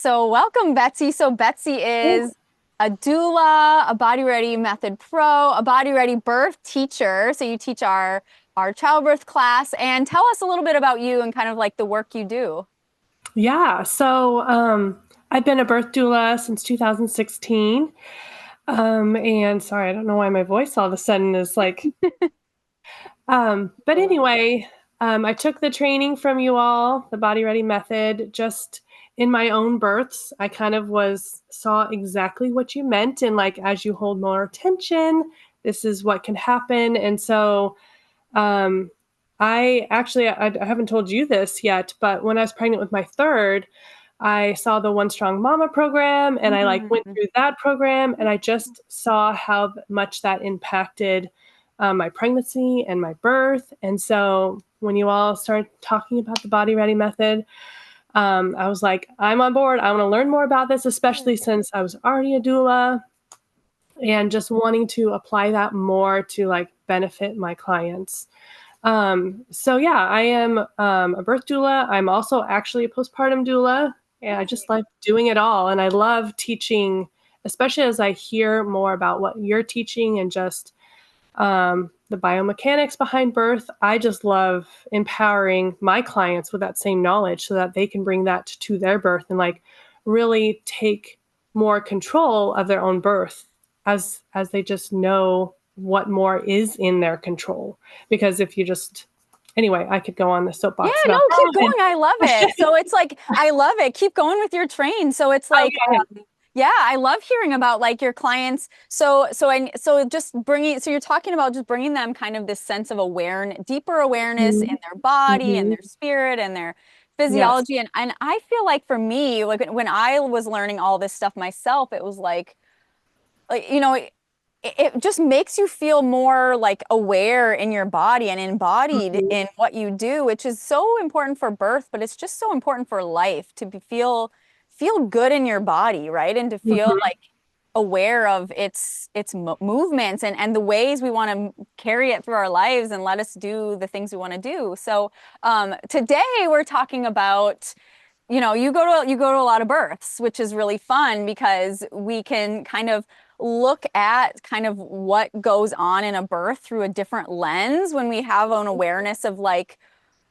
So welcome, Betsy. So Betsy is a doula, a Body Ready Method Pro, a Body Ready birth teacher. So you teach our childbirth class, and tell us a little bit about you and kind of like the work you do. Yeah, so I've been a birth doula since 2016. And sorry, I don't know why my voice all of a sudden is like, but anyway, I took the training from you all, the Body Ready Method, just in my own births. I kind of saw exactly what you meant. And like, as you hold more attention, this is what can happen. And so, um, I haven't told you this yet, but when I was pregnant with my third, I saw the One Strong Mama program and I like went Mhm. through that program and I just saw how much that impacted my pregnancy and my birth. And so when you all started talking about the Body Ready method, I was like, I'm on board. I want to learn more about this, especially since I was already a doula and just wanting to apply that more to like benefit my clients. So yeah, I am a birth doula. I'm also actually a postpartum doula, and I just like doing it all. And I love teaching, especially as I hear more about what you're teaching and just the biomechanics behind birth. I just love empowering my clients with that same knowledge so that they can bring that to their birth and like really take more control of their own birth as they just know what more is in their control. Because if you just anyway, I could go on the Yeah, soapbox no, about keep that. going. I love it. So it's like, I love it. Keep going with your train. So it's like, Okay. yeah, I love hearing about like your clients. So just bringing, so you're talking about just bringing them kind of this sense of awareness, deeper awareness in their body and Mm-hmm. their spirit and their Yes. physiology. And I feel like for me, like when I was learning all this stuff myself, it was like, it just makes you feel more like aware in your body and embodied Mhm. in what you do, which is so important for birth, but it's just so important for life to feel good in your body, right? And to feel Mhm. like aware of its movements and the ways we want to carry it through our lives and let us do the things we want to do. So today we're talking about you go to a lot of births, which is really fun because we can kind of look at kind of what goes on in a birth through a different lens when we have an awareness of like,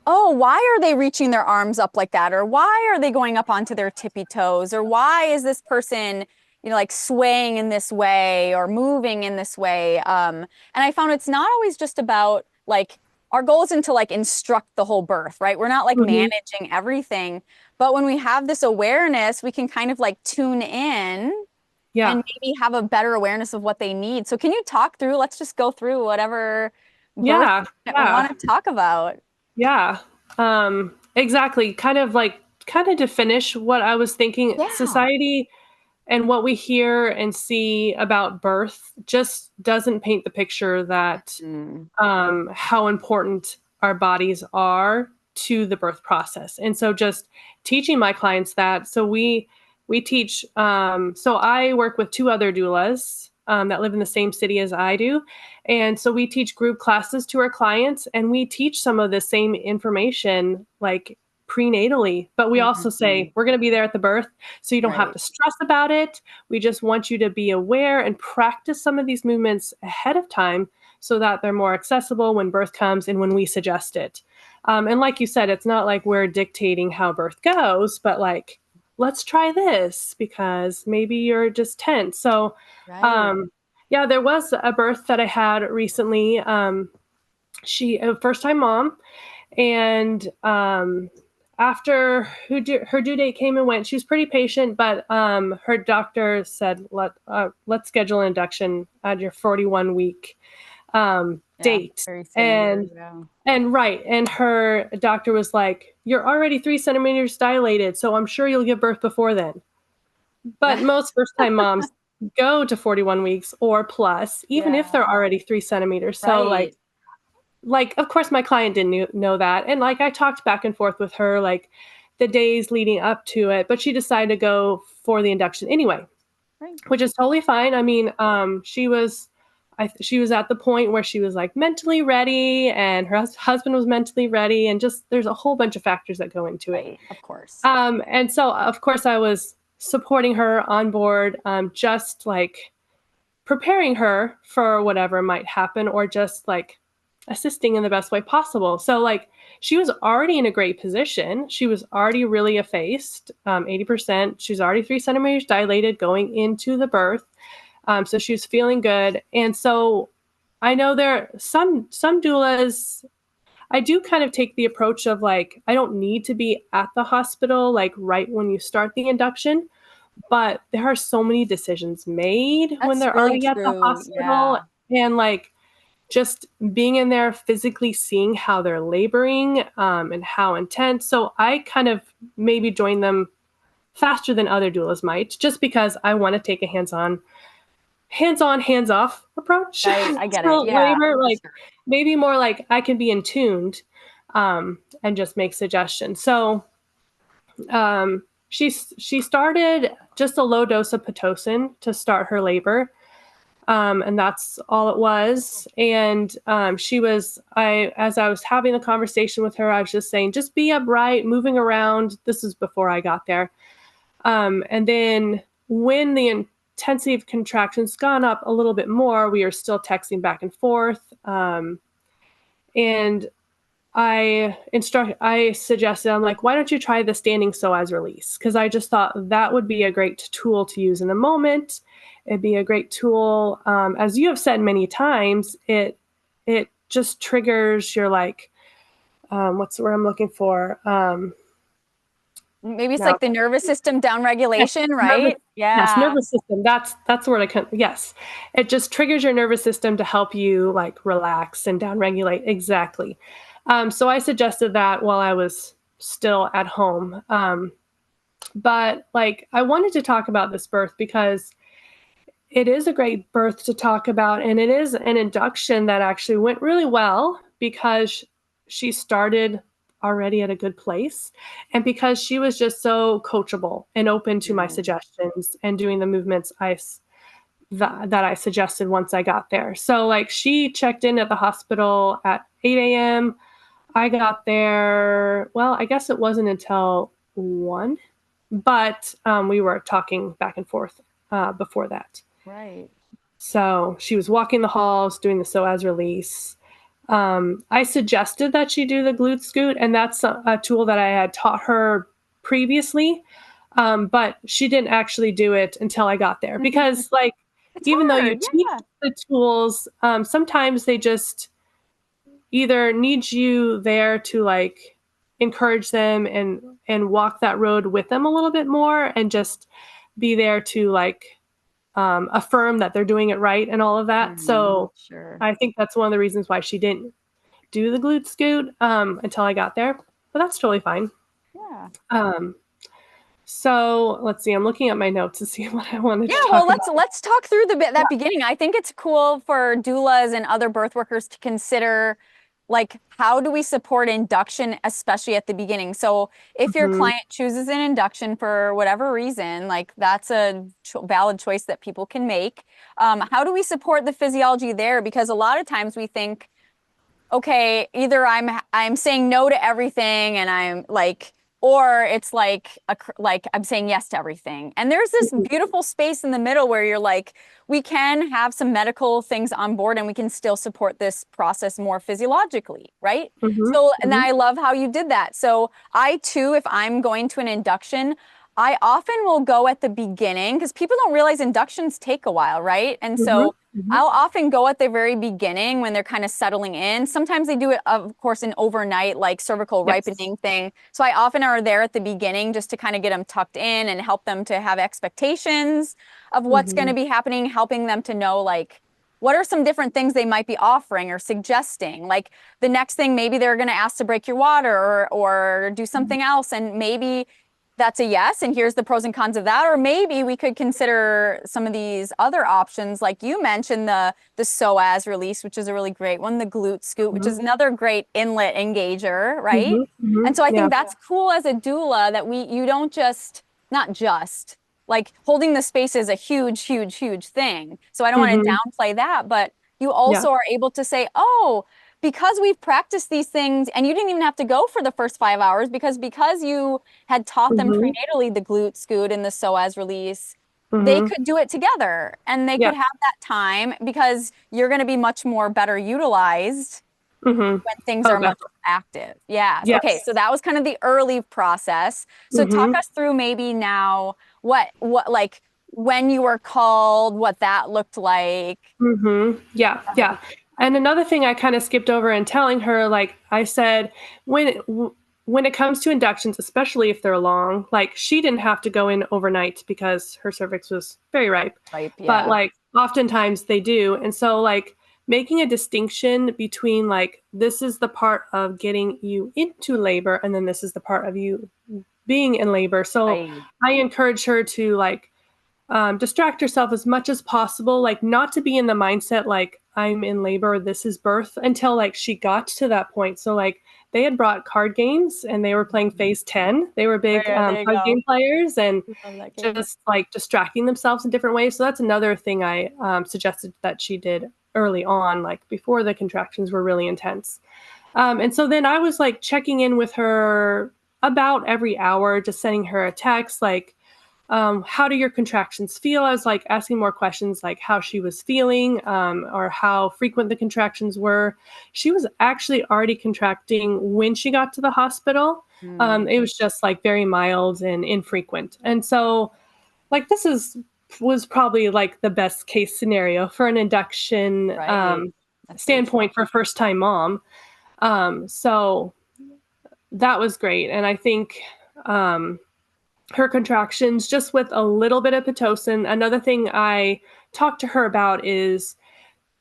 oh, why are they reaching their arms up like that? Or why are they going up onto their tippy toes? Or why is this person, like swaying in this way or moving in this way? And I found it's not always just about like our goal isn't to like instruct the whole birth, right? We're not like Mhm. managing everything. But when we have this awareness, we can kind of like tune in Yeah. and maybe have a better awareness of what they need. So can you talk through, let's just go through whatever birth Yeah. that we Yeah. want to talk about. Yeah. Exactly. Kind of to finish what I was thinking, Yeah. society and what we hear and see about birth just doesn't paint the picture that Mm. how important our bodies are to the birth process. And so just teaching my clients that. So we teach so I work with two other doulas that live in the same city as I do. And so we teach group classes to our clients and we teach some of the same information like prenatally, but we also Mhm. say we're going to be there at the birth so you don't have Right. to stress about it. We just want you to be aware and practice some of these movements ahead of time so that they're more accessible when birth comes and when we suggest it. And like you said, it's not like we're dictating how birth goes, but like, let's try this because maybe you're just tense. So, Right. um, yeah, there was a birth that I had recently. She, a first time mom, and after her due date came and went, she was pretty patient, but her doctor said, let's schedule an induction at your 41-week Yeah. date. Very standard. And Yeah. right. And her doctor was like, you're already 3 centimeters dilated, so I'm sure you'll give birth before then. But most first time moms go to 41 weeks or plus, even if Yeah. they're already 3 centimeters. So Right. of course my client didn't know that. And like I talked back and forth with her like the days leading up to it, but she decided to go for the induction anyway, Right. which is totally fine. I mean, she was at the point where she was like mentally ready, and her husband was mentally ready, and just there's a whole bunch of factors that go into it. Right. Of course. And so, of course, I was supporting her on board, just like preparing her for whatever might happen, or just like assisting in the best way possible. So like she was already in a great position. She was already really effaced, 80%. She's already 3 centimeters dilated going into the birth. So she was feeling good. And so I know there are some doulas. I do kind of take the approach of like, I don't need to be at the hospital like right when you start the induction, but there are so many decisions made when That's they're really already at the true. hospital. Yeah. And like just being in there physically seeing how they're laboring, and how intense. So I kind of maybe join them faster than other doulas might, just because I want to take a hands-on, hands-off approach Right. I get it. to Yeah. labor. For Like sure. maybe more like I can be in tuned, and just make suggestions. So she started just a low dose of pitocin to start her labor, and that's all it was. And she was, as I was having the conversation with her, I was just saying, just be upright, moving around. This is before I got there. And then when the intensity of contractions gone up a little bit more, we are still texting back and forth. And I suggested, I'm like, why don't you try the standing psoas release? Because I just thought that would be a great tool to use in the moment. It'd be a great tool. As you have said many times, it just triggers your like, what's the word I'm looking for? Maybe it's Now like the nervous system down Yes, regulation, nervous right? yes, Yeah. nervous system. That's the word I couldn't yes. It just triggers your nervous system to help you, like, relax and downregulate. Exactly. So I suggested that while I was still at home. But, like, I wanted to talk about this birth because it is a great birth to talk about, and it is an induction that actually went really well because she started already at a good place, and because she was just so coachable and open to my Mm. suggestions and doing the movements that I suggested once I got there. So like she checked in at the hospital at 8 a.m. I got there, well, I guess it wasn't until 1, but we were talking back and forth before that. Right. So she was walking the halls, doing the psoas release. I suggested that she do the glute scoot, and that's a tool that I had taught her previously, but she didn't actually do it until I got there because, like, It's even though you hard. teach Yeah. the tools, sometimes they just either need you there to like encourage them and walk that road with them a little bit more, and just be there to like affirm that they're doing it right and all of that. So Sure. I think that's one of the reasons why she didn't do the glute scoot until I got there, but that's totally fine. Yeah. Um, so let's see. I'm looking at my notes to see what I wanted Yeah, to well, talk about. let's talk through that beginning. I think it's cool for doulas and other birth workers to consider, like, how do we support induction, especially at the beginning? So if your Mhm, client chooses an induction for whatever reason, like that's a valid choice that people can make. How do we support the physiology there? Because a lot of times we think, okay, either I'm saying no to everything and I'm like, or it's like I'm saying yes to everything. And there's this mhm, beautiful space in the middle where you're like, we can have some medical things on board and we can still support this process more physiologically, right? mhm, So, and mhm, I love how you did that. So I too, if I'm going to an induction, I often will go at the beginning because people don't realize inductions take a while, right? And mhm, so mhm, I'll often go at the very beginning when they're kind of settling in. Sometimes they do it, of course, an overnight, like cervical yes. ripening thing. So I often are there at the beginning just to kind of get them tucked in and help them to have expectations of what's going to Mhm, be happening, helping them to know, like, what are some different things they might be offering or suggesting. Like the next thing, maybe they're going to ask to break your water or do something else. And maybe that's a yes, and here's the pros and cons of that. Or maybe we could consider some of these other options, like you mentioned, the psoas release, which is a really great one, the glute scoot, which mhm, is another great inlet engager, right? mhm, mhm, And so I yeah. think that's cool as a doula that you don't just, not just, like holding the space is a huge, huge, huge thing. So I don't want to Mhm, downplay that, but you yeah. also are able to say, oh, because we've practiced these things, and you didn't even have to go for the first 5 hours because you had taught them Mm-hmm. prenatally the glute scoot and the psoas release, they Mm-hmm. could do it together and they Yeah. could have that time because you're going to be much more better utilized Mm-hmm. when things Oh, are much definitely. active. Yes. Okay. So Yes. that was kind of the early process. So talk Mm-hmm. us through maybe now what like when you were called, what that looked like. Mm-hmm. Yeah. Yeah. And another thing I kind of skipped over in telling her, like I said, when it comes to inductions, especially if they're long, like she didn't have to go in overnight because her cervix was very ripe, Type, but yeah. like oftentimes they do. And so like making a distinction between like this is the part of getting you into labor and then this is the part of you being in labor. So Right. I encourage her to like distract herself as much as possible, like not to be in the mindset like I'm in labor, this is birth until like she got to that point. So like they had brought card games and they were playing phase 10. They were big There you card go. game players and Love that game. just like distracting themselves in different ways. So that's another thing I suggested that she did early on, like before the contractions were really intense. And so then I was like checking in with her about every hour, just sending her a text like, how do your contractions feel? I was like asking more questions like how she was feeling or how frequent the contractions were. She was actually already contracting when she got to the hospital. Mm, It was just like very mild and infrequent. And so, like, was probably like the best case scenario for an induction right. That's so true. standpoint for first time mom. So that was great. And I think um, her contractions just with a little bit of Pitocin. Another thing I talked to her about is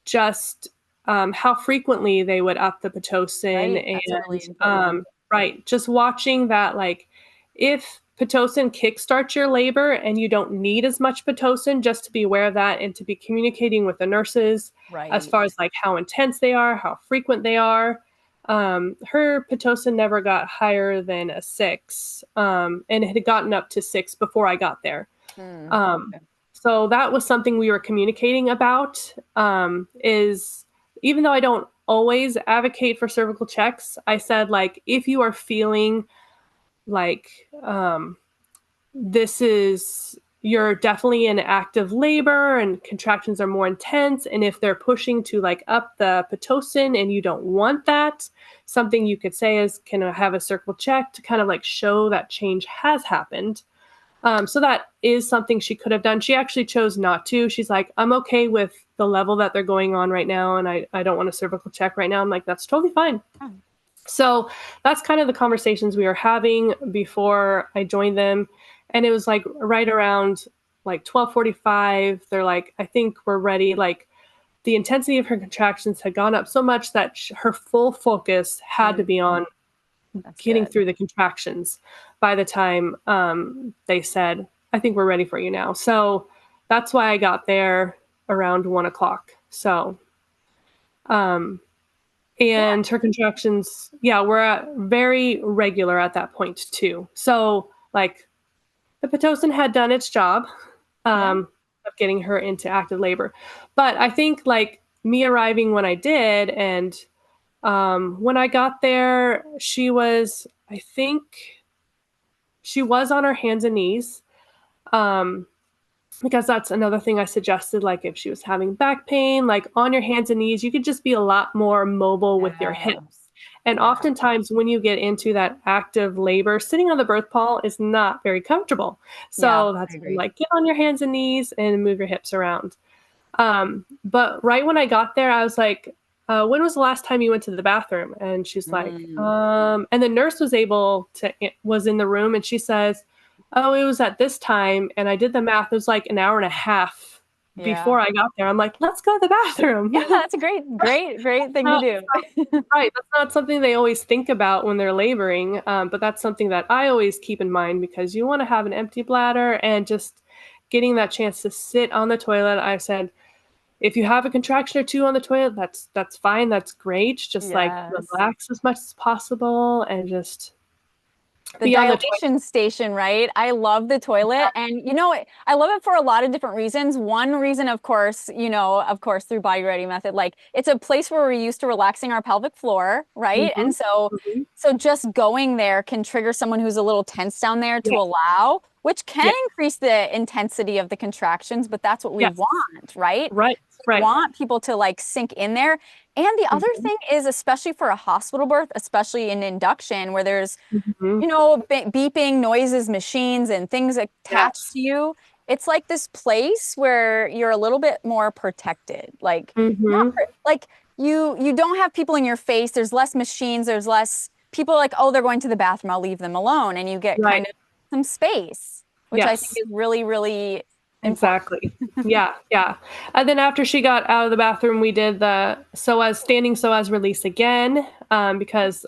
just how frequently they would up the Pitocin Right. That's really and important. right, just watching that like if Pitocin kickstarts your labor and you don't need as much Pitocin, just to be aware of that and to be communicating with the nurses as Right. far as like how intense they are, how frequent they are. Her Pitocin never got higher than a 6, and it had gotten up to 6 before I got there. Mm, Um, okay. so that was something we were communicating about. Is even though I don't always advocate for cervical checks, I said like if you are feeling like this is you're definitely in active labor and contractions are more intense, and if they're pushing to like up the Pitocin and you don't want that, something you could say is can I have a cervical check to kind of like show that change has happened. So that is something she could have done. She actually chose not to. She's like, I'm okay with the level that they're going on right now, and I don't want a cervical check right now. I'm like, that's totally fine. Oh, So that's kind of the conversations we were having before I joined them. And it was like right around like 12:45. They're like, I think we're ready. Like the intensity of her contractions had gone up so much that her full focus had to mm, be on that's getting good. through the contractions by the time they said, I think we're ready for you now. So that's why I got there around 1 o'clock. So, um, Yeah. and her contractions, yeah, were very regular at that point too. So, like, the Pitocin had done its job Yeah. of getting her into active labor. But I think, like, me arriving when I did and when I got there, I think she was on her hands and knees. Um, because that's another thing I suggested. Like, if she was having back pain, like on your hands and knees, you could just be a lot more mobile with your Yeah. hips. And Yeah. oftentimes, when you get into that active labor, sitting on the birth ball is not very comfortable. Yeah. So I that's when, agree. like, get on your hands and knees and move your hips around. But right when I got there, I was like, when was the last time you went to the bathroom? And she's like, Mm, and the nurse was in the room and she says, oh, it was at this time. And I did the math. It was like an hour and a half yeah. before I got there. I'm like, let's go to the bathroom. Yeah. That's a great thing to Not- do. right. That's not something they always think about when they're laboring. But that's something that I always keep in mind because you want to have an empty bladder and just getting that chance to sit on the toilet. I said, if you have a contraction or two on the toilet, that's fine. That's great. Just like Yes. relax as much as possible and just The Be on the toilet. dilation station, right? I love the toilet. And I love it for a lot of different reasons. One reason, of course, through Body Ready method, like it's a place where we're used to relaxing our pelvic floor, right? Mm-hmm. And so Mm-hmm. so just going there can trigger someone who's a little tense down there to Yes. allow, which can Yes. increase the intensity of the contractions, but that's what we Yes. want, right? Right. We Right. want people to like sink in there. And the other Mm-hmm. thing is, especially for a hospital birth, especially in induction, where there's Mm-hmm. beeping noises, machines, and things attached Yes. to you. It's like this place where you're a little bit more protected. Like not Mm-hmm. like you don't have people in your face. There's less machines. There's less people like, oh, they're going to the bathroom. I'll leave them alone. And you get kind Right. of some space, which I think Yes. is really, really important. Exactly. Yeah. Yeah. And then after she got out of the bathroom, we did the standing psoas release again, because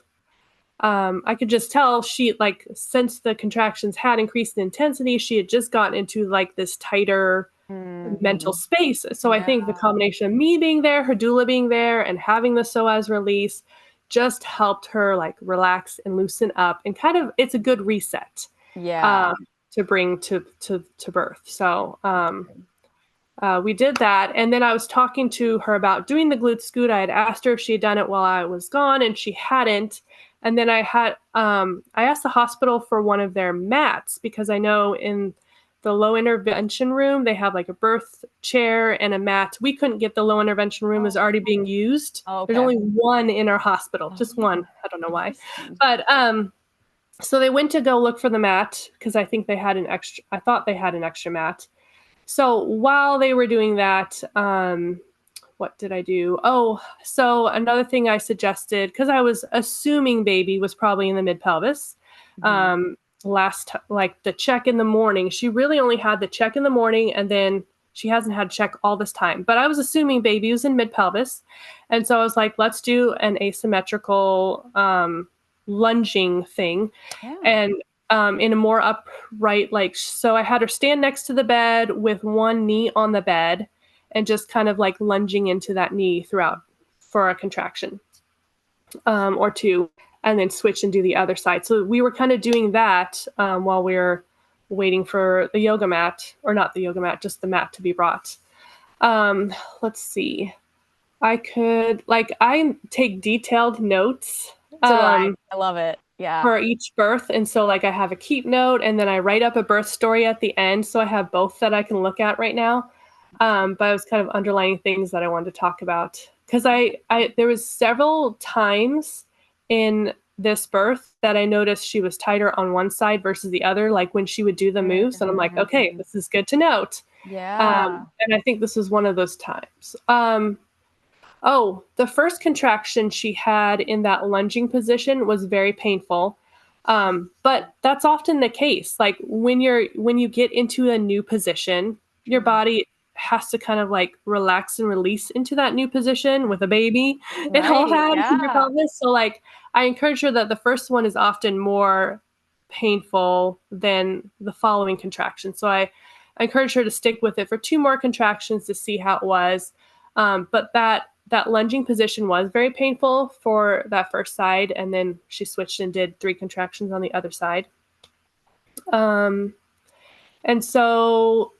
I could just tell she, like, since the contractions had increased in intensity, she had just gotten into like this tighter mental Mhm. space. So I Yeah. think the combination of me being there, her doula being there, and having the psoas release just helped her like relax and loosen up, and kind of it's a good reset Yeah. um, to bring to birth. So we did that, and then I was talking to her about doing the glute scoot. I had asked her if she had done it while I was gone, and she hadn't. And then I asked the hospital for one of their mats, because I know in the low intervention room they have like a birth chair and a mat. We couldn't get the low intervention room; is Oh, already being used. There's okay. only one in our hospital, just Oh, one. I don't know why, interesting. but so they went to go look for the mat, because I think they had an extra. I thought they had an extra mat. So while they were doing that, what did I do? Oh, so another thing I suggested, because I was assuming baby was probably in the mid pelvis. Mhm. Um, like the check in the morning, she really only had the check in the morning, and then she hasn't had check all this time. But I was assuming baby was in mid pelvis, and so I was like, let's do an asymmetrical lunging thing, Yeah. and in a more upright, like, so I had her stand next to the bed with one knee on the bed, and just kind of like lunging into that knee throughout for a contraction or two, and then switch and do the other side. So we were kind of doing that while we were waiting for the yoga mat, or not the yoga mat, just the mat to be brought. Let's see. I take detailed notes. So do I. I love it. Yeah. For each birth. And so, like, I have a keep note, and then I write up a birth story at the end. So I have both that I can look at right now. But I was kind of underlining things that I wanted to talk about, because there was several times in this birth that I noticed she was tighter on one side versus the other, like when she would do the moves. And I'm like, okay, Mhm. this is good to note. Yeah. And I think this was one of those times. Oh, the first contraction she had in that lunging position was very painful. But that's often the case. Like when you get into a new position, your Mhm. body has to kind of like relax and release into that new position with a baby and all Right. that in your Yeah. pelvis. So like I encourage her that the first one is often more painful than the following contraction. So I encourage her to stick with it for two more contractions to see how it was. But that lunging position was very painful for that first side, and then she switched and did 3 contractions on the other side. Um, and so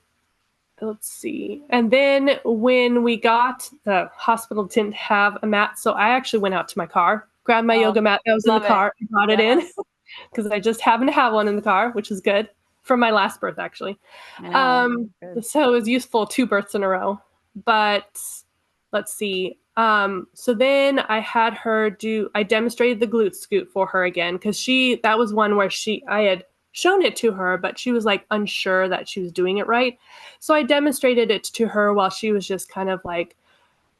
let's see. And then when we got, the hospital didn't have a mat, so I actually went out to my car, grabbed my Oh, yoga mat that was in the love it. car, and brought it in, Yes. because I just happened to have one in the car, which is good from my last birth, actually. I know. Good. So it was useful 2 births in a row. But let's see. So then I demonstrated the glute scoot for her again, because that was one where I had shown it to her, but she was like unsure that she was doing it right. So I demonstrated it to her while she was just kind of like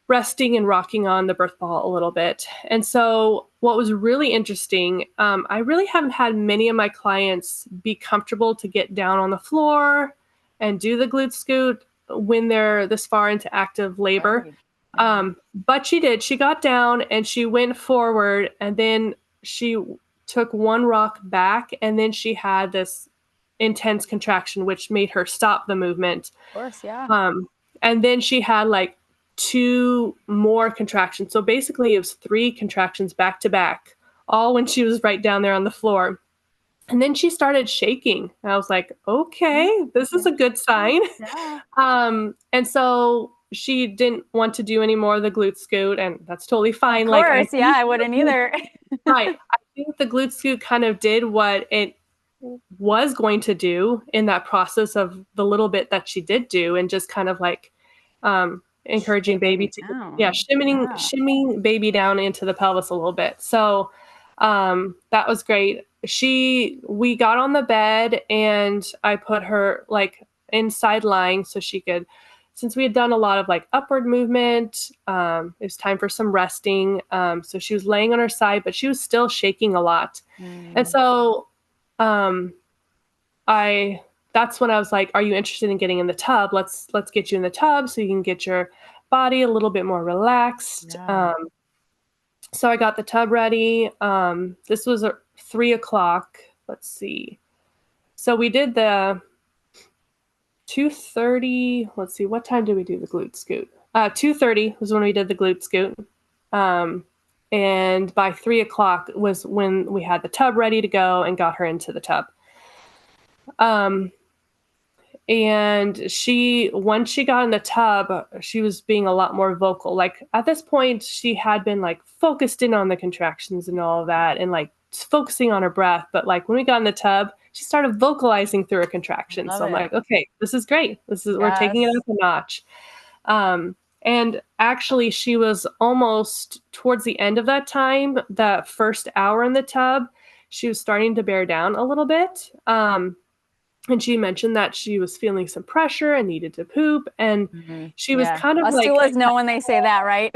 resting and rocking on the birth ball a little bit. And so what was really interesting, I really haven't had many of my clients be comfortable to get down on the floor and do the glute scoot when they're this far into active labor. Right. Yeah. But she did. She got down and she went forward, and then she took one rock back, and then she had this intense contraction, which made her stop the movement. Of course. Yeah. Um, and then she had like 2 more contractions. So basically, it was 3 contractions back to back, all when she was right down there on the floor. And then she started shaking. And I was like, Mm, okay, this is yeah. a good sign. Yeah. And so she didn't want to do any more of the glute scoot, and that's totally Of fine. Like I course. Yeah, think I wouldn't either. right. I think the glute scoot kind of did what it was going to do in that process of the little bit that she did do, and just kind of like encouraging Get baby baby to down. Yeah. shimming baby down into the pelvis a little bit. So that was great. We got on the bed and I put her like inside lying so she could, since we had done a lot of like upward movement, it was time for some resting. So she was laying on her side, but she was still shaking a lot. And Mm. so um, I that's when I was like, "Are you interested in getting in the tub? Let's get you in the tub so you can get your body a little bit more relaxed." Yeah. So I got the tub ready. This was 3 o'clock. Let's see. So we did the 2:30. Let's see, what time did we do the glute scoot? 2:30 was when we did the glute scoot. Um, and by 3 o'clock was when we had the tub ready to go and got her into the tub. Um, and once she got in the tub, she was being a lot more vocal. Like at this point, she had been like focused in on the contractions and all of that and like focusing on her breath. But like when we got in the tub, she started vocalizing through her contractions. Love So I'm it. like, okay, this is great. We're taking it Yes. up a notch. And actually, she was almost towards the end of that time, that first hour in the tub, she was starting to bear down a little bit. And she mentioned that she was feeling some pressure and needed to poop. And Mhm. she was Yeah. kind of Us like, doulas know when they say that, right?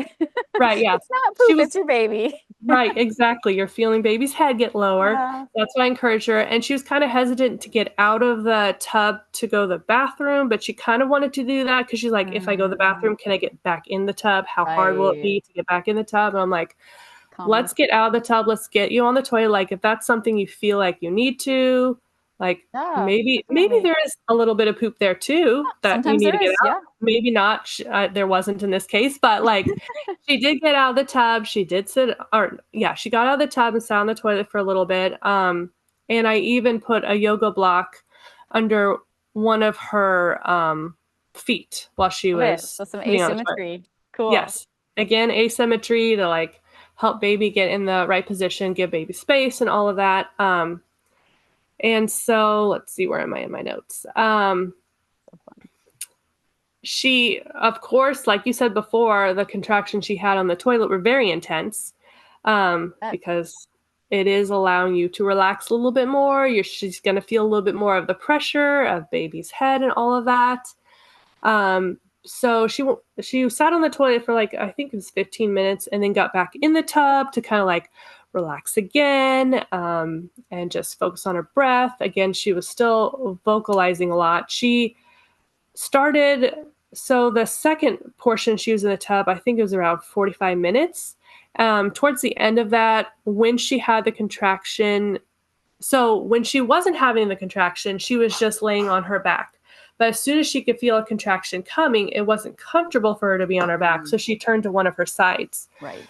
right, yeah. It's not She poop, was it's your baby. right, exactly. You're feeling baby's head get lower. Yeah. That's why I encouraged her. And she was kind of hesitant to get out of the tub to go to the bathroom, but she kind of wanted to do that because she's like, if I go to the Mm, bathroom, can I get back in the tub? How hard will it right. be to get back in the tub? And I'm like, Calm. let's get out of the tub. Let's get you on the toilet. Like if that's something you feel like you need to, like Yeah, maybe definitely. there is a little bit of poop there too that you Sometimes need to there get is. out. Yeah. Maybe not. There wasn't in this case, but like she did get out of the tub. She did sit, or yeah, she got out of the tub and sat on the toilet for a little bit. And I even put a yoga block under one of her feet while she Love it. was So some sitting on the toilet. asymmetry. Cool. Yes. Again, asymmetry to like help baby get in the right position, give baby space and all of that. And so let's see, where am I in my notes? She, of course, like you said before, the contractions she had on the toilet were very intense That, because it is allowing you to relax a little bit more. She's going to feel a little bit more of the pressure of baby's head and all of that. So she sat on the toilet for like I think it was 15 minutes, and then got back in the tub to kind of like relax again and just focus on her breath. Again, she was still vocalizing a lot. She started so the second portion she was in the tub, I think it was around 45 minutes. Towards the end of that, when she had the contraction, so when she wasn't having the contraction, she was just laying on her back. But as soon as she could feel a contraction coming, it wasn't comfortable for her to be on her back. So she turned to one of her sides, right.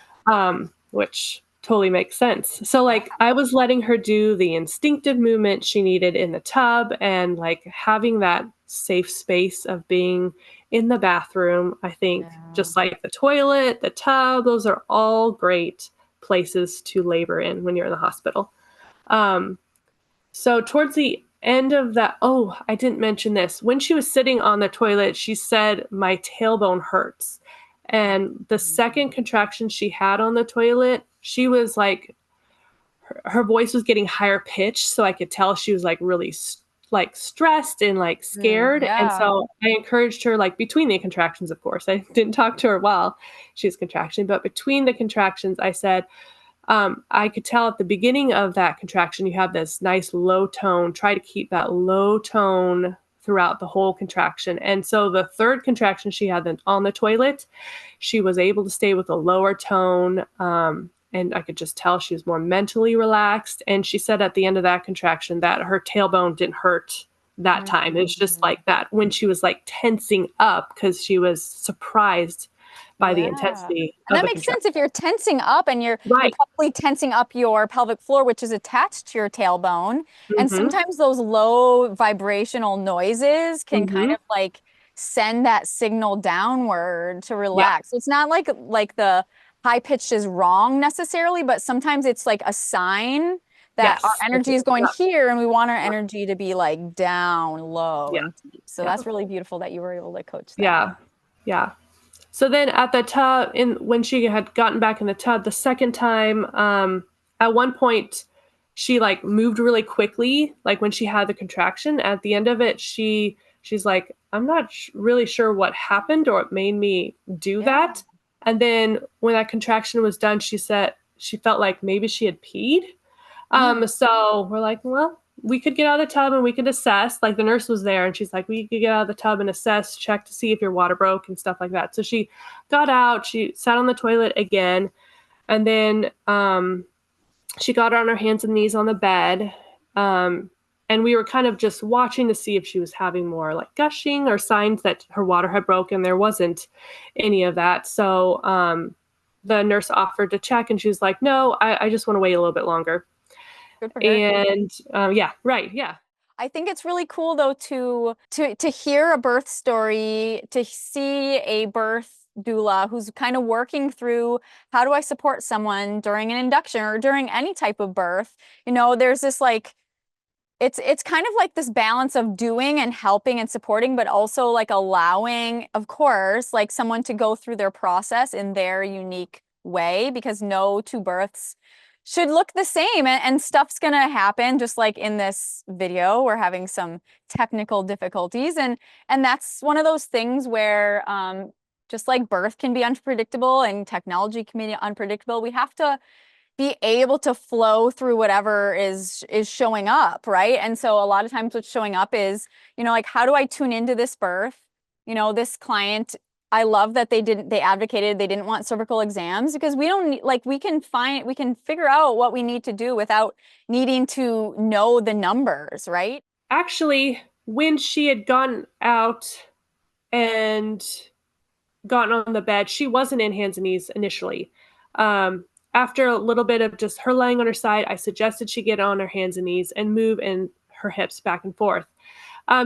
which totally makes sense. So, Yeah. like, I was letting her do the instinctive movement she needed in the tub and, like, having that safe space of being in the bathroom. I think Yeah. just like the toilet, the tub, those are all great places to labor in when you're in the hospital. Um, so towards the end of that, oh, I didn't mention this. When she was sitting on the toilet, she said, my tailbone hurts. And the second contraction she had on the toilet, she was like, her voice was getting higher pitched. So I could tell she was like really like stressed and like scared. And Yeah. so I encouraged her, like between the contractions, of course, I didn't talk to her while she was contracting, but between the contractions, I said, I could tell at the beginning of that contraction, you have this nice low tone. Try to keep that low tone throughout the whole contraction. And so the third contraction she had on the toilet, she was able to stay with a lower tone. And I could just tell she was more mentally relaxed. And she said at the end of that contraction that her tailbone didn't hurt that time. It was just Mhm. like that when she was like tensing up because she was surprised. by the Yeah. intensity And of that the makes sense contraction. if you're tensing up and you're Right. probably tensing up your pelvic floor, which is attached to your tailbone. And Mm-hmm. sometimes those low vibrational noises can kind Mm-hmm. of like send that signal downward to Yeah. relax. So it's not like the high pitched is wrong necessarily, but sometimes it's like a sign that our Yes. energy is going Yeah. here and we want our Yeah. energy to be like down low Yeah. and deep. So Yeah. that's really beautiful that you were able to coach that. Yeah. Yeah. So then at the tub, when she had gotten back in the tub the second time, at one point she like moved really quickly, like when she had the contraction. At the end of it, she's like, I'm not really sure what happened or what made me do Yeah. that. And then when that contraction was done, she said she felt like maybe she had peed. Mm. So we're like, well, we could get out of the tub and we could assess. Like the nurse was there and she's like, we could get out of the tub and assess, check to see if your water broke and stuff like that. So she got out, she sat on the toilet again, and then she got on her hands and knees on the bed. And we were kind of just watching to see if she was having more like gushing or signs that her water had broken. There wasn't any of that. So the nurse offered to check and she was like, no, I just want to wait a little bit longer. Good for her. And yeah, right, yeah. I think it's really cool though to hear a birth story, to see a birth doula who's kind of working through how do I support someone during an induction or during any type of birth. You know, there's this like it's kind of like this balance of doing and helping and supporting, but also like allowing, of course, like someone to go through their process in their unique way because no two births should look the same and stuff's gonna happen just like in this video we're having some technical difficulties and that's one of those things where just like birth can be unpredictable and technology can be unpredictable, we have to be able to flow through whatever is showing up, right? And so a lot of times what's showing up is, you know, like how do I tune into this birth? You know, this client, I love that they advocated they didn't want cervical exams because we don't need, like we can figure out what we need to do without needing to know the numbers, right? Actually, when she had gotten out and gotten on the bed, she wasn't in hands and knees initially. After a little bit of just her laying on her side, I suggested she get on her hands and knees and move in her hips back and forth.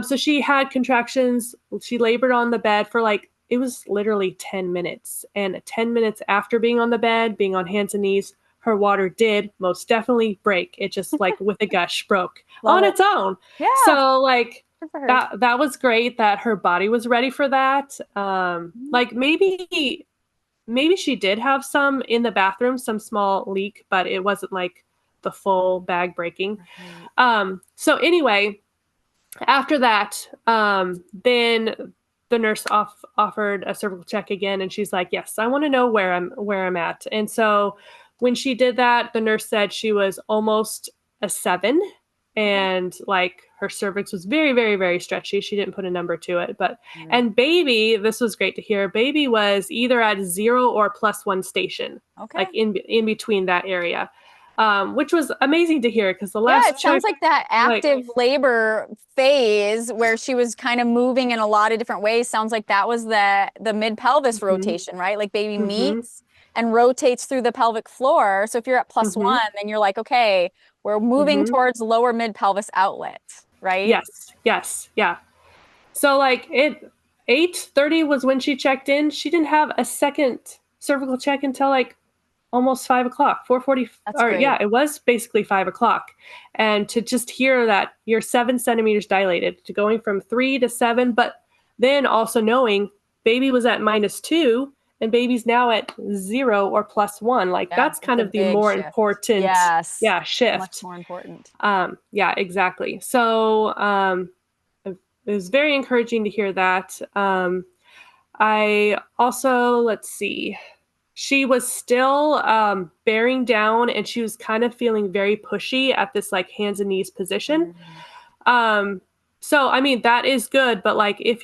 So she had contractions. She labored on the bed for like, it was literally 10 minutes. And 10 minutes after being on the bed, being on hands and knees, her water did most definitely break. It just like with a gush broke Love on it. its own. Yeah, So like good for her. that was great that her body was ready for that. Like maybe she did have some in the bathroom, some small leak, but it wasn't like the full bag breaking. Right. So anyway, after that, then the nurse offered a cervical check again, and she's like, "Yes, I want to know where I'm at." And so when she did that, the nurse said she was almost a 7, Okay. and like her cervix was very, very, very stretchy. She didn't put a number to it, but Right. and baby, this was great to hear. Baby was either at 0 or +1 station, like Okay. in between that area, which was amazing to hear because the Yeah, last it sounds check, like that like, active labor phase where she was kind of moving in a lot of different ways. Sounds like that was the mid pelvis mhm, rotation, right? Like baby mhm, meets and rotates through the pelvic floor. So if you're at +1, mhm, then you're like, okay, we're moving mhm. towards lower mid pelvis outlet, right? Yes, yes, yeah. So like it 8:30 was when she checked in. She didn't have a second cervical check until like almost 5 o'clock, 4:40, That's or great. yeah, it was basically 5 o'clock. And to just hear that you're 7 centimeters dilated, to going from 3 to 7, but then also knowing baby was at -2 and baby's now at 0 or +1, like Yeah, that's it's kind a of the big more shift. important, Yes, yeah, much shift. more important. Yeah, exactly. So it was very encouraging to hear that. I also, let's see, she was still bearing down and she was kind of feeling very pushy at this like hands and knees position. Mm. Um, so, I mean, that is good, but like if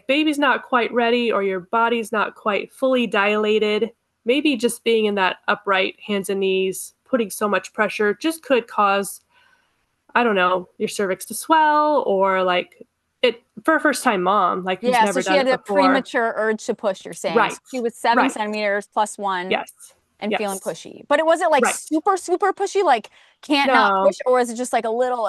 baby's not quite ready or your body's not quite fully dilated, maybe just being in that upright hands and knees, putting so much pressure just could cause, I don't know, your cervix to swell or like it for a first time mom, like who's Yeah, so never she done had it a before. premature urge to push, you're saying. Right. So she was 7 Right. centimeters plus one Yes. and feeling Yes. pushy. But it wasn't like Right. super, super pushy, like can't not No. push, or was it just like a little,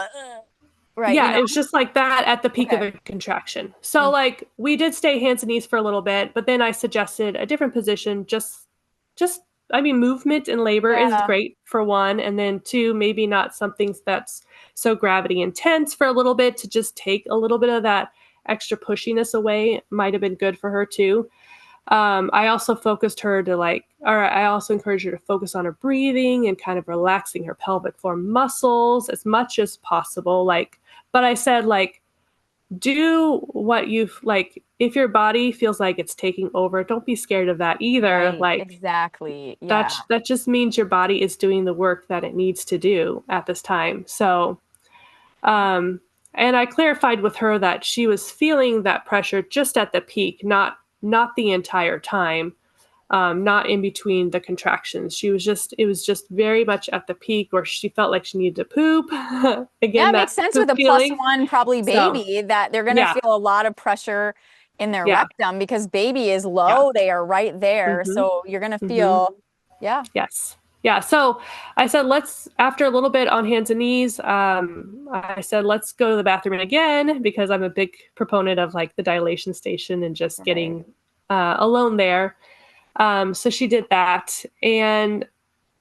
right, you Yeah, know? it was just like that at the peak of Okay. the contraction. So Mm. like we did stay hands and knees for a little bit, but then I suggested a different position. Just I mean, movement in labor is Yeah, great for one, and then two, maybe not something that's so gravity intense for a little bit to just take a little bit of that extra pushiness away might have been good for her too. I also focused her to or I also encouraged her to focus on her breathing and kind of relaxing her pelvic floor muscles as much as possible. But I said, do what you've if your body feels like it's taking over, don't be scared of that either. right, exactly. Yeah. That just means your body is doing the work that it needs to do at this time. So, um, and I clarified with her that she was feeling that pressure just at the peak, not the entire time, not in between the contractions. It was just very much at the peak where she felt like she needed to poop. Yeah, Again, it makes that sense poop with a plus feeling. one probably So, baby that they're gonna yeah, feel a lot of pressure in their yeah, rectum because baby is yeah. low, they are right there. Mm-hmm. So you're gonna Mm-hmm. feel, yeah. Yes. Yeah. So I said, after a little bit on hands and knees, I said, let's go to the bathroom again because I'm a big proponent of like the dilation station and just Right. getting alone there. So she did that. And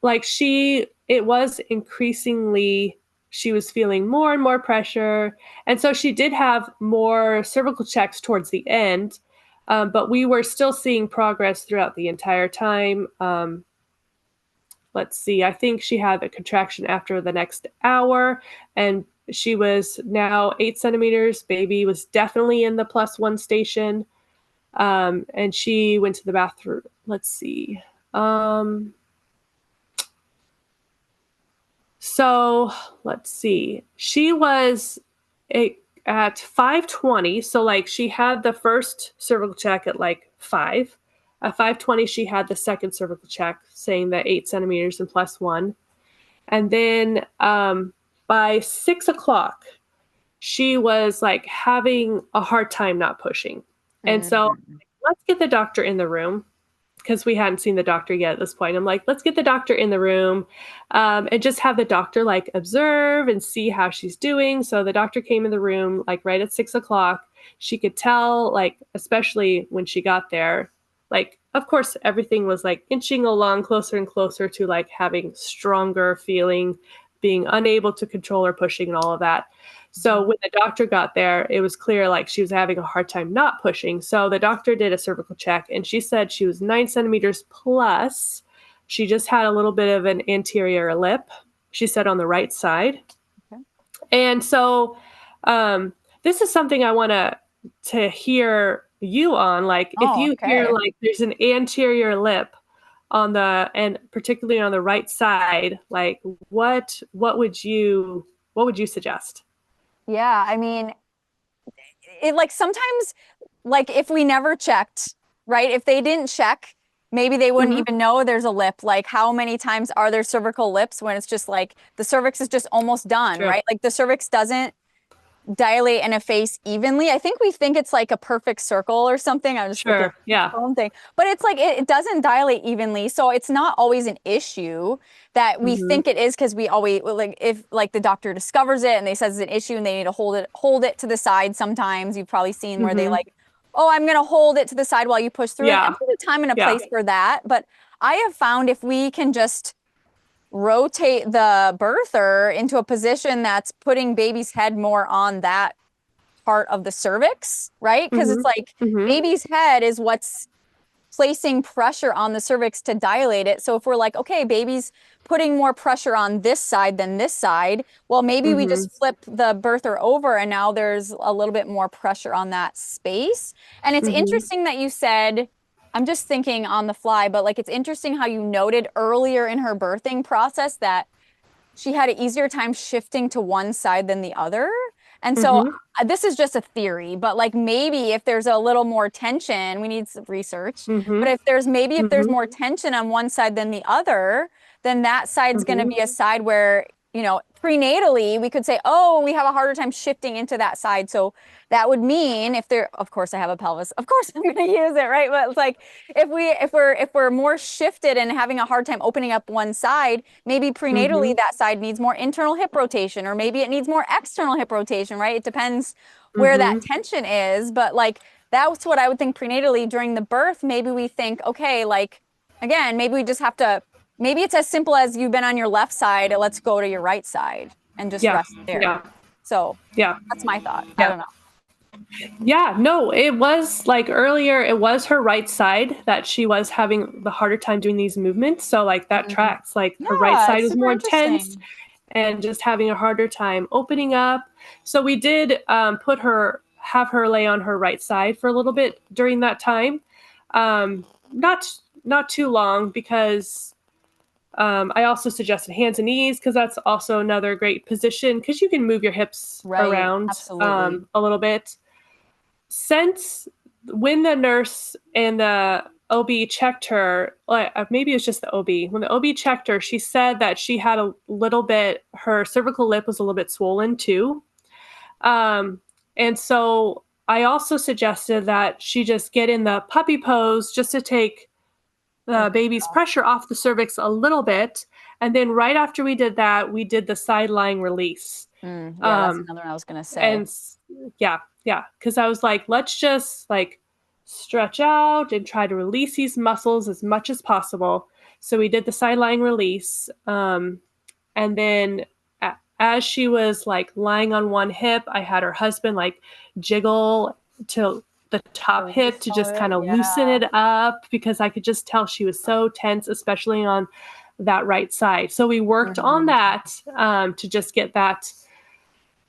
it was increasingly, she was feeling more and more pressure. And so she did have more cervical checks towards the end. But we were still seeing progress throughout the entire time. Let's see, I think she had a contraction after the next hour, and she was now 8 centimeters. Baby was definitely in the plus one station. And she went to the bathroom. Let's see. Um, so let's see. She was a, at 5:20. So like she had the first cervical check at like 5. At 5:20, she had the second cervical check saying that 8 centimeters and plus one. And then by 6 o'clock, she was like having a hard time not pushing. And so Mhm. let's get the doctor in the room because we hadn't seen the doctor yet at this point. I'm like, let's get the doctor in the room and just have the doctor like observe and see how she's doing. So the doctor came in the room like right at 6 o'clock. She could tell, like, especially when she got there, like, of course, everything was like inching along closer and closer to like having stronger feeling, being unable to control her pushing and all of that. So when the doctor got there, it was clear like she was having a hard time not pushing. So the doctor did a cervical check and she said she was 9 centimeters plus. She just had a little bit of an anterior lip, she said, on the right side. Okay. And so this is something I want to hear you on. Like if Oh, you hear okay. like there's an anterior lip on the and particularly on the right side, like what would you suggest? Yeah, I mean, it like sometimes like if we never checked, right? If they didn't check, maybe they wouldn't Mm-hmm. even know there's a lip. Like how many times are there cervical lips when it's just like the cervix is just almost done, True. right? Like the cervix doesn't dilate and efface evenly. I think we think it's like a perfect circle or something. I'm just looking at Sure. the Yeah. phone thing, but it's like it doesn't dilate evenly. So it's not always an issue that we Mm-hmm. think it is because we always like if like the doctor discovers it and they says it's an issue and they need to hold it to the side. Sometimes you've probably seen where they Mm-hmm. like, oh, I'm gonna hold it to the side while you push through it. And Yeah. there's a time and a Yeah. place for that. But I have found if we can just rotate the birther into a position that's putting baby's head more on that part of the cervix, right? Because Mm-hmm. it's like Mm-hmm. baby's head is what's placing pressure on the cervix to dilate it. So if we're like, okay, baby's putting more pressure on this side than this side, well, maybe we Mm-hmm. just flip the birther over and now there's a little bit more pressure on that space. And it's Mm-hmm. interesting that you said, I'm just thinking on the fly, but like it's interesting how you noted earlier in her birthing process that she had an easier time shifting to one side than the other. And so Mm-hmm. this is just a theory, but like maybe if there's a little more tension, we need some research. But Mm-hmm. if there's Mm-hmm. more tension on one side than the other, then that side's going to Mm-hmm. be a side where prenatally, we could say, oh, we have a harder time shifting into that side. So that would mean if there, of course, I have a pelvis, of course I'm going to use it, right? But it's like if we're more shifted and having a hard time opening up one side, maybe prenatally Mm-hmm. that side needs more internal hip rotation, or maybe it needs more external hip rotation, right? It depends where that Mm-hmm. tension is. But like that's what I would think prenatally during the birth. Maybe we think, okay, like again, maybe we just have to. Maybe it's as simple as you've been on your left side, let's go to your right side and just Yeah. rest there. Yeah. So Yeah. that's my thought. I Yeah. don't know. Yeah, no, it was like earlier, it was her right side that she was having the harder time doing these movements. So, like, that Mhm. tracks. Like, her right Yeah, side it's was super more intense interesting. and just having a harder time opening up. So, we did have her lay on her right side for a little bit during that time. Um, not, not too long because I also suggested hands and knees because that's also another great position because you can move your hips Right. around Absolutely. a little bit since when the nurse and the OB checked her, like maybe it was just the OB. When the OB checked her, she said that she had a little bit, her cervical lip was a little bit swollen too. Um, and so I also suggested that she just get in the puppy pose just to take the baby's pressure off the cervix a little bit. And then right after we did that, we did the side lying release. Yeah, that's Um, another one I was gonna say. and yeah, yeah, because I was like, let's just like stretch out and try to release these muscles as much as possible. So we did the side lying release, and then as she was like lying on one hip, I had her husband like jiggle to the top hip Release to all just it. kind of loosen Yeah. it up because I could just tell she was so tense, especially on that right side. So we worked on Mhm. that to just get that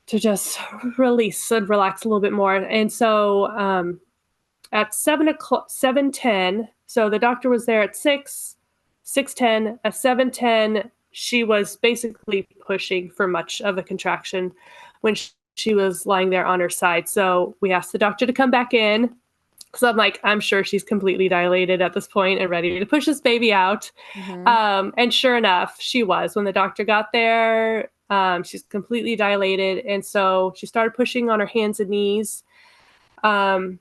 to just release and relax a little bit more. And so at 7 o'clock, 7:10, so the doctor was there at 6:10. At 7:10, she was basically pushing for much of the contraction when she was lying there on her side. So we asked the doctor to come back in. So I'm like, I'm sure she's completely dilated at this point and ready to push this baby out. Mhm. And sure enough, she was. When the doctor got there, she's completely dilated. And so she started pushing on her hands and knees. Um,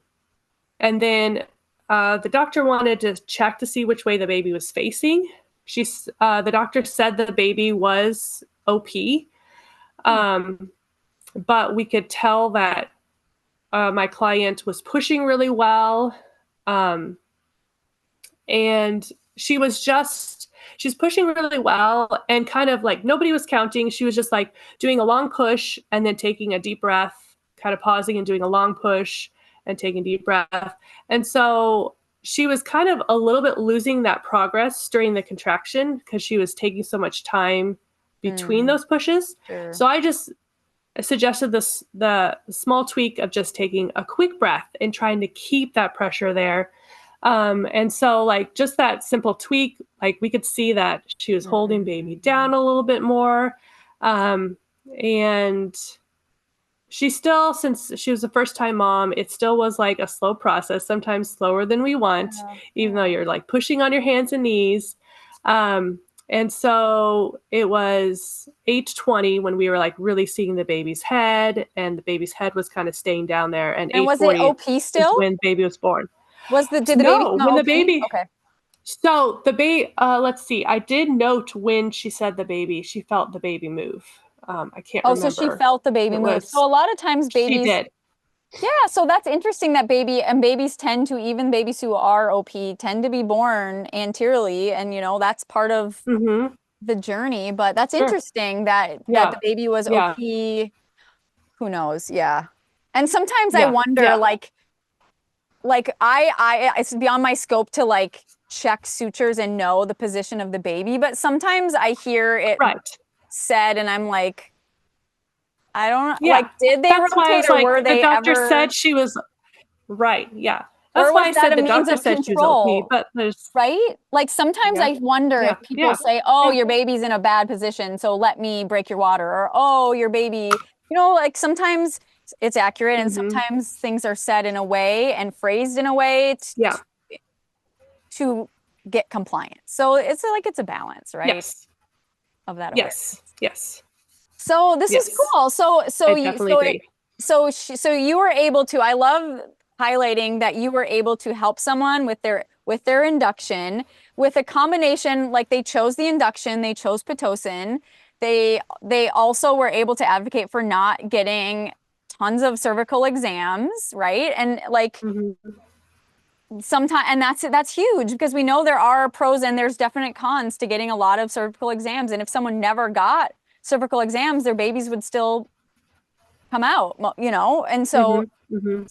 and then the doctor wanted to check to see which way the baby was facing. The doctor said the baby was OP, um, but we could tell that my client was pushing really well. Um, and she's pushing really well and kind of like nobody was counting. She was just like doing a long push and then taking a deep breath, kind of pausing and doing a long push and taking a deep breath. And so she was kind of a little bit losing that progress during the contraction because she was taking so much time between Mm, those pushes. sure. So I just suggested the small tweak of just taking a quick breath and trying to keep that pressure there. And so like just that simple tweak, like we could see that she was holding baby down a little bit more. Um, and she still, since she was a first time mom, it still was like a slow process, sometimes slower than we want, Yeah. even though Yeah. you're like pushing on your hands and knees. Um, and so it was 8:20 when we were like really seeing the baby's head, and the baby's head was kind of staying down there. And And was it 8:40 OP is still? when baby was born. Did the baby No, come out when the OP? baby, Okay. so the baby, let's see, I did note when she said the baby, she felt the baby move. I can't Oh, so she remember. felt the baby It move. So was, a lot of times she babies, did. yeah, so that's interesting that babies tend to, even babies who are OP tend to be born anteriorly, and that's part of Mm-hmm. the journey. But that's Sure. interesting that Yeah. the baby was Yeah. OP. Who knows? Yeah. And sometimes I Yeah. wonder, Yeah. like I it's beyond my scope to like check sutures and know the position of the baby, but sometimes I hear it Right. said and I'm like, I don't like, Yeah. did they That's why I rotate was or like, were the they doctor ever, said she was right. Yeah. That's or why was I that said a the means doctor of said she was OP, control? but there's, Right? Like sometimes yeah. I wonder Yeah. if people Yeah. say, "Oh, Yeah. your baby's in a bad position, so let me break your water," or "Oh, your baby," like sometimes it's accurate and Mm-hmm. sometimes things are said in a way and phrased in a way Yeah. to get compliance. So it's like it's a balance, right? Yes. Of that awareness. Yes. Yes. So this is Yes, cool. I definitely agree. So you were able to, I love highlighting that you were able to help someone with their induction with a combination, like they chose the induction, they chose Pitocin. They also were able to advocate for not getting tons of cervical exams, right? And like Hmm. sometimes, and that's huge because we know there are pros and there's definite cons to getting a lot of cervical exams. And if someone never got cervical exams, their babies would still come out, you know? And Hmm. so Hmm.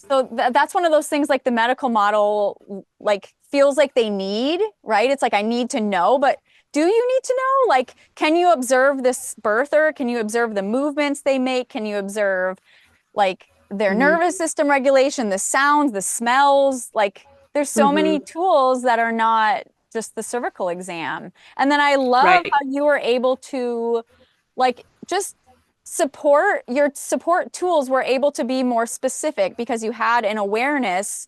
that's one of those things like the medical model like feels like they need, right? It's like I need to know, but do you need to know? Like, can you observe this birther? Can you observe the movements they make? Can you observe like their Hmm. nervous system regulation, the sounds, the smells? Like, there's so many Hmm. tools that are not just the cervical exam. And then I love how Right. you were able to like just support your support tools were able to be more specific because you had an awareness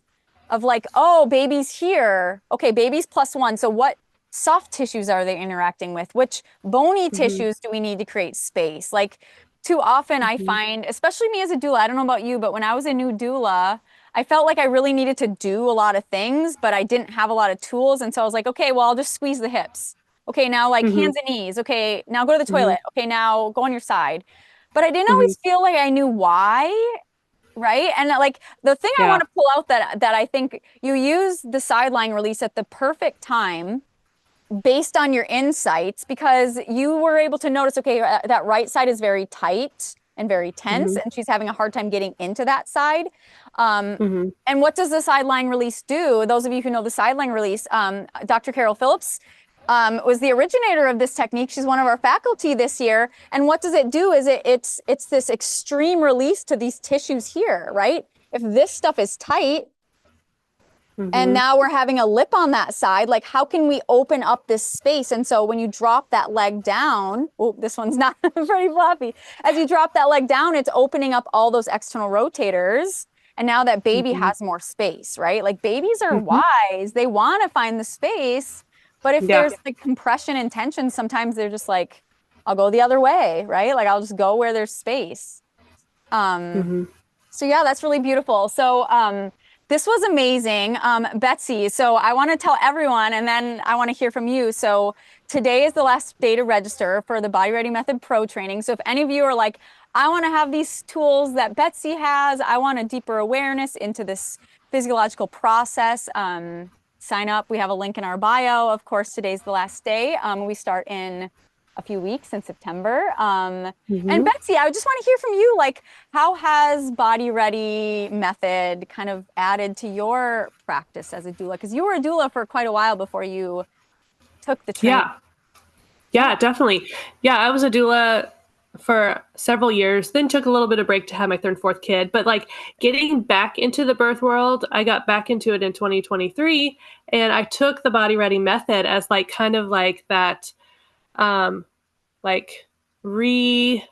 of like, oh, baby's here. Okay, baby's +1. So what soft tissues are they interacting with? Which bony Hmm. tissues do we need to create space? Like too often I Hmm. find, especially me as a doula, I don't know about you, but when I was a new doula, I felt like I really needed to do a lot of things, but I didn't have a lot of tools. And so I was like, okay, well, I'll just squeeze the hips. Okay, now like Hmm. hands and knees. Okay, now go to the Hmm. toilet. Okay, now go on your side. But I didn't Hmm. always feel like I knew why, right? And like the thing I want Yeah. to pull out that I think you use the sideline release at the perfect time based on your insights because you were able to notice, okay, that right side is very tight and very tense, Hmm. and she's having a hard time getting into that side. Hmm. And what does the sideline release do? Those of you who know the sideline release, Dr. Carol Phillips was the originator of this technique. She's one of our faculty this year. And what does it do? Is it's this extreme release to these tissues here, right? If this stuff is tight, and Hmm. now we're having a lip on that side. Like, how can we open up this space? And so when you drop that leg down, oh, this one's not very fluffy. As you drop that leg down, it's opening up all those external rotators. And now that baby Hmm. has more space, right? Like babies are Hmm. wise. They want to find the space. But if Yeah. there's like compression and tension, sometimes they're just like, I'll go the other way, right? Like I'll just go where there's space. Um, Hmm. so yeah, that's really beautiful. So this was amazing, Betsy. So I want to tell everyone, and then I want to hear from you. So today is the last day to register for the Body Ready Method Pro training. So if any of you are like, I want to have these tools that Betsy has, I want a deeper awareness into this physiological process. Sign up. We have a link in our bio. Of course, today's the last day. We start in a few weeks in September. And Hmm. Betsy, I just want to hear from you. Like, how has Body Ready method kind of added to your practice as a doula? Because you were a doula for quite a while before you took the training. Yeah. Yeah. Yeah, definitely. Yeah, I was a doula for several years, then took a little bit of break to have my third and fourth kid. But like getting back into the birth world, I got back into it in 2023, and I took the Body Ready method as like kind of like that um like re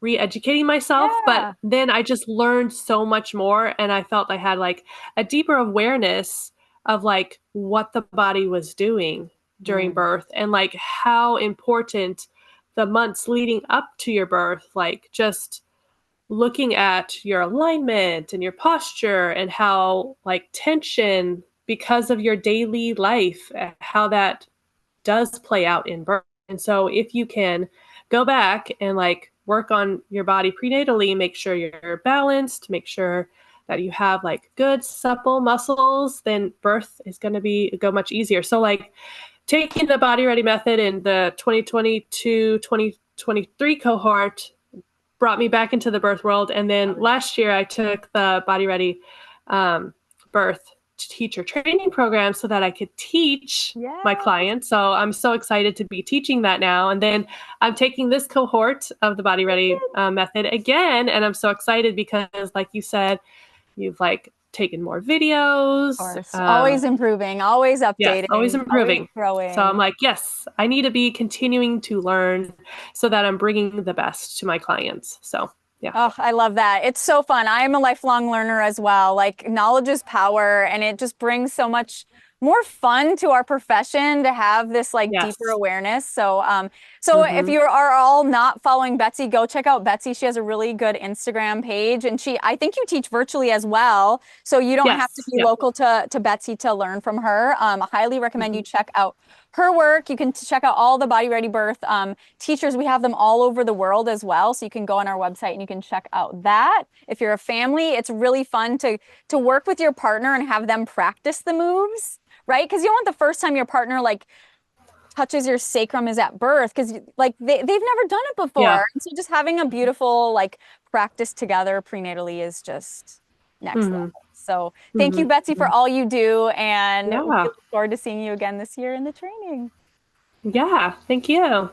re-educating myself, but Yeah. then I just learned so much more, and I felt I had like a deeper awareness of like what the body was doing during Mm. birth and like how important the months leading up to your birth, like just looking at your alignment and your posture and how like tension because of your daily life, how that does play out in birth. And so if you can go back and like work on your body prenatally, make sure you're balanced, make sure that you have like good supple muscles, then birth is going to be go much easier. So like taking the body ready method in the 2022-2023 cohort brought me back into the birth world. And then last year I took the body ready birth teacher training program so that I could teach my Yeah. clients. So I'm so excited to be teaching that now. And then I'm taking this cohort of the body ready method again. And I'm so excited because like you said, you've like taken more Of videos. course. Always improving, always Yes, always updating, always improving. So I'm growing. like, yes, I need to be continuing to learn so that I'm bringing the best to my clients. So, yeah. Oh, I love that. It's so fun. I am a lifelong learner as well. Like knowledge is power and it just brings so much more fun to our profession to have this like deeper Yes. awareness. So if Hmm. you are all not following Betsy, go check out Betsy. She has a really good Instagram page, and I think you teach virtually as well. So you don't have to Yes. be Yeah. local to Betsy to learn from her. I highly recommend you Hmm. check out her work. You can check out all the Body Ready Birth teachers. We have them all over the world as well. So you can go on our website and you can check out that. If you're a family, it's really fun to work with your partner and have them practice the moves, right? Because you don't want the first time your partner like touches your sacrum is at birth because like they've never done it Yeah. before. And so just having a beautiful like practice together prenatally is just next level. Hmm. So thank Hmm. you, Betsy, for all you do. And we Yeah. look forward to seeing you again this year in the training. Yeah. Thank you.